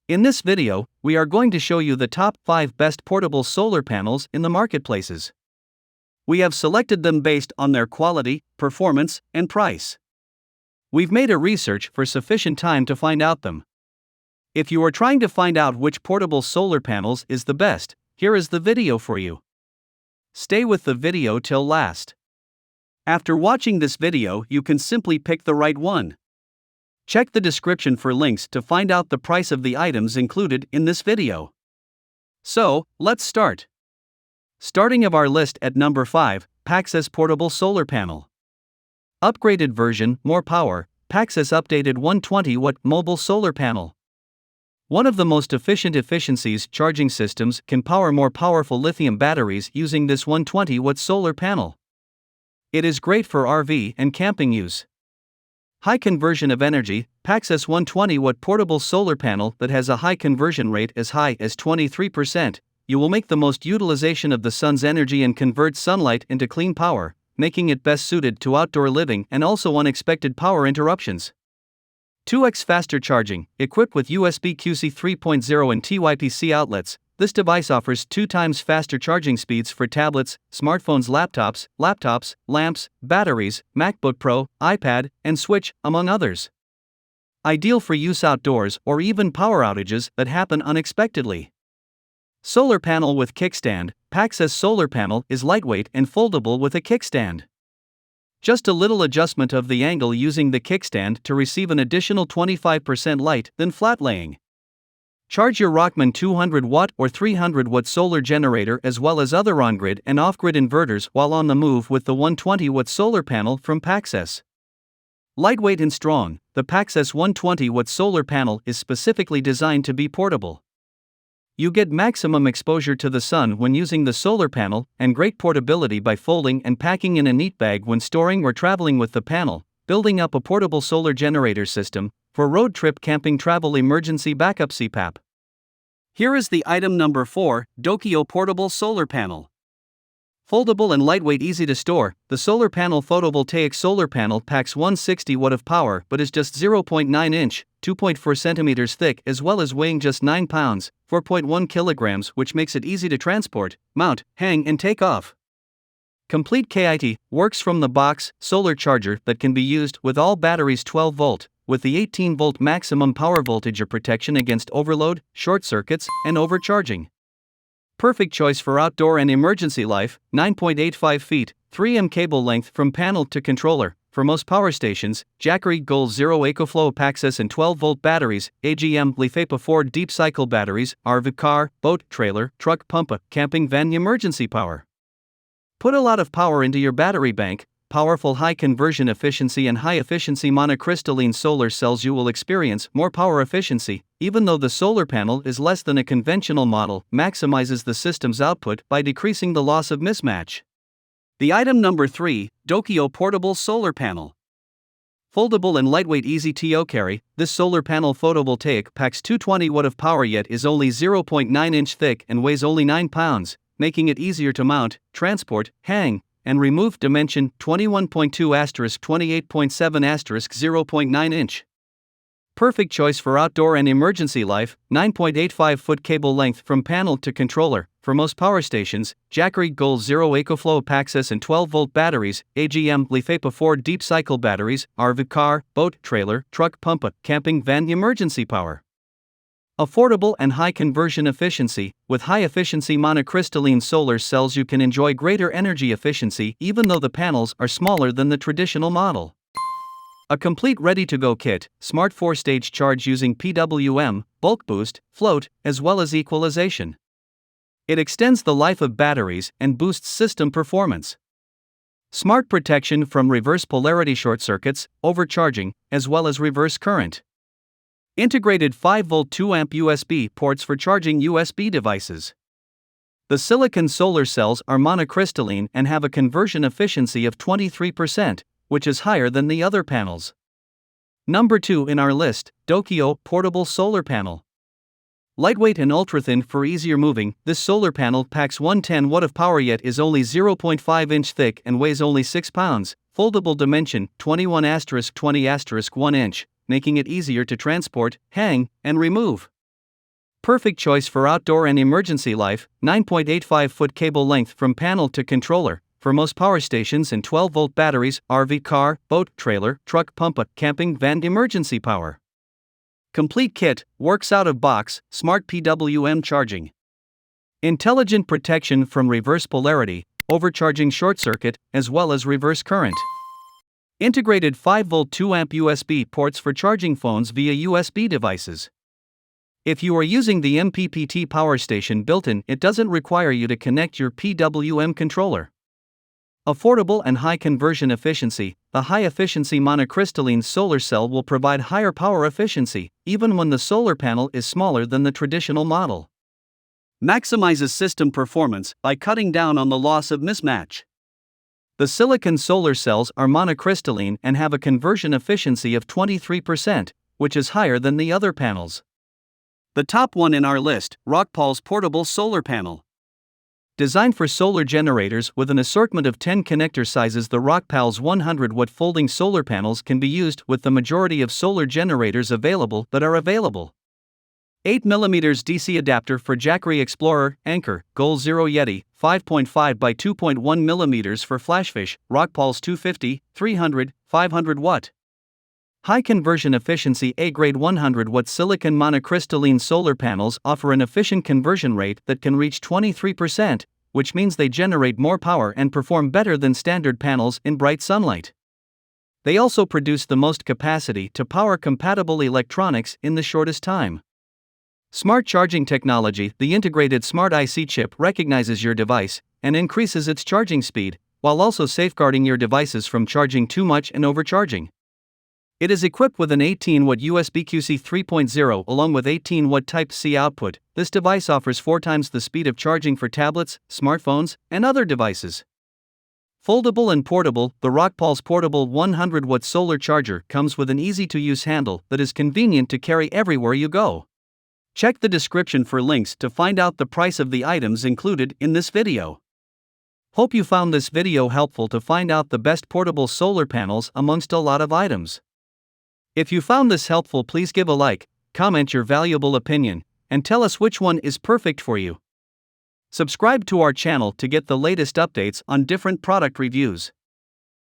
In this video, we are going to show you the top 5 best portable solar panels in the marketplaces. We have selected them based on their quality, performance, and price. We've made a research for sufficient time to find out them. If you are trying to find out which portable solar panels is the best, here is the video for you. Stay with the video till last. After watching this video, you can simply pick the right one. Check the description for links to find out the price of the items included in this video. So, let's start. Starting of our list at number 5, PAXCESS Portable Solar Panel. Upgraded version, more power, PAXCESS updated 120-watt mobile solar panel. One of the most efficiencies charging systems can power more powerful lithium batteries using this 120-watt solar panel. It is great for RV and camping use. High conversion of energy, PAXCESS 120-watt portable solar panel that has a high conversion rate as high as 23%. You will make the most utilization of the sun's energy and convert sunlight into clean power, making it best suited to outdoor living and also unexpected power interruptions. 2x faster charging, equipped with USB QC 3.0 and Type-C outlets. This device offers 2 times faster charging speeds for tablets, smartphones, laptops, lamps, batteries, MacBook Pro, iPad, and Switch, among others. Ideal for use outdoors or even power outages that happen unexpectedly. Solar panel with kickstand. PAXCESS solar panel is lightweight and foldable with a kickstand. Just a little adjustment of the angle using the kickstand to receive an additional 25% light than flat laying. Charge your Rockman 200-watt or 300-watt solar generator as well as other on-grid and off-grid inverters while on the move with the 120-watt solar panel from PAXCESS. Lightweight and strong, the PAXCESS 120-watt solar panel is specifically designed to be portable. You get maximum exposure to the sun when using the solar panel and great portability by folding and packing in a neat bag when storing or traveling with the panel, building up a portable solar generator system for road trip, camping, travel, emergency backup CPAP. Here is the item number 4, DOKIO Portable Solar Panel. Foldable and lightweight, easy to store, the solar panel photovoltaic solar panel packs 160 watt of power but is just 0.9 inch, 2.4 centimeters thick as well as weighing just 9 pounds, 4.1 kilograms, which makes it easy to transport, mount, hang and take off. Complete KIT, works from the box, solar charger that can be used with all batteries 12 volt. With the 18 volt maximum power voltage or protection against overload, short circuits, and overcharging. Perfect choice for outdoor and emergency life, 9.85 feet, 3M cable length from panel to controller. For most power stations, Jackery Gold Zero EcoFlow PAXCESS and 12 volt batteries, AGM Lifepa 4 deep cycle batteries, RV car, boat, trailer, truck, pumper, camping van emergency power. Put a lot of power into your battery bank. Powerful high conversion efficiency and high efficiency monocrystalline solar cells. You will experience more power efficiency, even though the solar panel is less than a conventional model, maximizes the system's output by decreasing the loss of mismatch. The item number 3, DOKIO Portable Solar Panel. Foldable and lightweight, easy to carry, this solar panel photovoltaic packs 220 watt of power yet is only 0.9 inch thick and weighs only 9 pounds, making it easier to mount, transport, hang, and remove. Dimension 21.2 *28.7 0.9 inch. Perfect choice for outdoor and emergency life, 9.85 foot cable length from panel to controller. For most power stations, Jackery Gold Zero EcoFlow PAXCESS and 12 volt batteries, AGM Lifepa 4 deep cycle batteries, RV car, boat, trailer, truck, pumper, camping van emergency power. Affordable and high conversion efficiency. With high efficiency monocrystalline solar cells you can enjoy greater energy efficiency even though the panels are smaller than the traditional model. A complete ready-to-go kit, smart 4-stage charge using PWM, bulk boost, float, as well as equalization. It extends the life of batteries and boosts system performance. Smart protection from reverse polarity short circuits, overcharging, as well as reverse current. Integrated 5-volt 2-amp USB ports for charging USB devices. The silicon solar cells are monocrystalline and have a conversion efficiency of 23%, which is higher than the other panels. Number 2 in our list, DOKIO Portable Solar Panel. Lightweight and ultra-thin for easier moving, this solar panel packs 110 watt of power yet is only 0.5 inch thick and weighs only 6 pounds, foldable. Dimension 21*20*1 inch, making it easier to transport, hang, and remove. Perfect choice for outdoor and emergency life, 9.85-foot cable length from panel to controller, for most power stations and 12-volt batteries, RV car, boat, trailer, truck, pump, camping, van, emergency power. Complete kit, works out of box, smart PWM charging. Intelligent protection from reverse polarity, overcharging short circuit, as well as reverse current. Integrated 5-volt 2-amp USB ports for charging phones via USB devices. If you are using the MPPT power station built-in, it doesn't require you to connect your PWM controller. Affordable and high conversion efficiency. The high-efficiency monocrystalline solar cell will provide higher power efficiency, even when the solar panel is smaller than the traditional model. Maximizes system performance by cutting down on the loss of mismatch. The silicon solar cells are monocrystalline and have a conversion efficiency of 23%, which is higher than the other panels. The top one in our list, ROCKPALS Portable Solar Panel. Designed for solar generators with an assortment of 10 connector sizes, the ROCKPALS 100-watt folding solar panels can be used with the majority of solar generators available that are available. 8mm DC adapter for Jackery Explorer, Anchor, Goal Zero Yeti, 5.5 by 2.1 mm for Flashfish, ROCKPALS 250, 300, 500 watt. High conversion efficiency. A-grade 100-watt silicon monocrystalline solar panels offer an efficient conversion rate that can reach 23%, which means they generate more power and perform better than standard panels in bright sunlight. They also produce the most capacity to power compatible electronics in the shortest time. Smart charging technology. The integrated Smart IC chip recognizes your device and increases its charging speed, while also safeguarding your devices from charging too much and overcharging. It is equipped with an 18-watt USB QC 3.0 along with 18-watt Type-C output. This device offers 4 times the speed of charging for tablets, smartphones, and other devices. Foldable and portable. The ROCKPALS Portable 100-watt solar charger comes with an easy-to-use handle that is convenient to carry everywhere you go. Check the description for links to find out the price of the items included in this video. Hope you found this video helpful to find out the best portable solar panels amongst a lot of items. If you found this helpful, please give a like, comment your valuable opinion, and tell us which one is perfect for you. Subscribe to our channel to get the latest updates on different product reviews.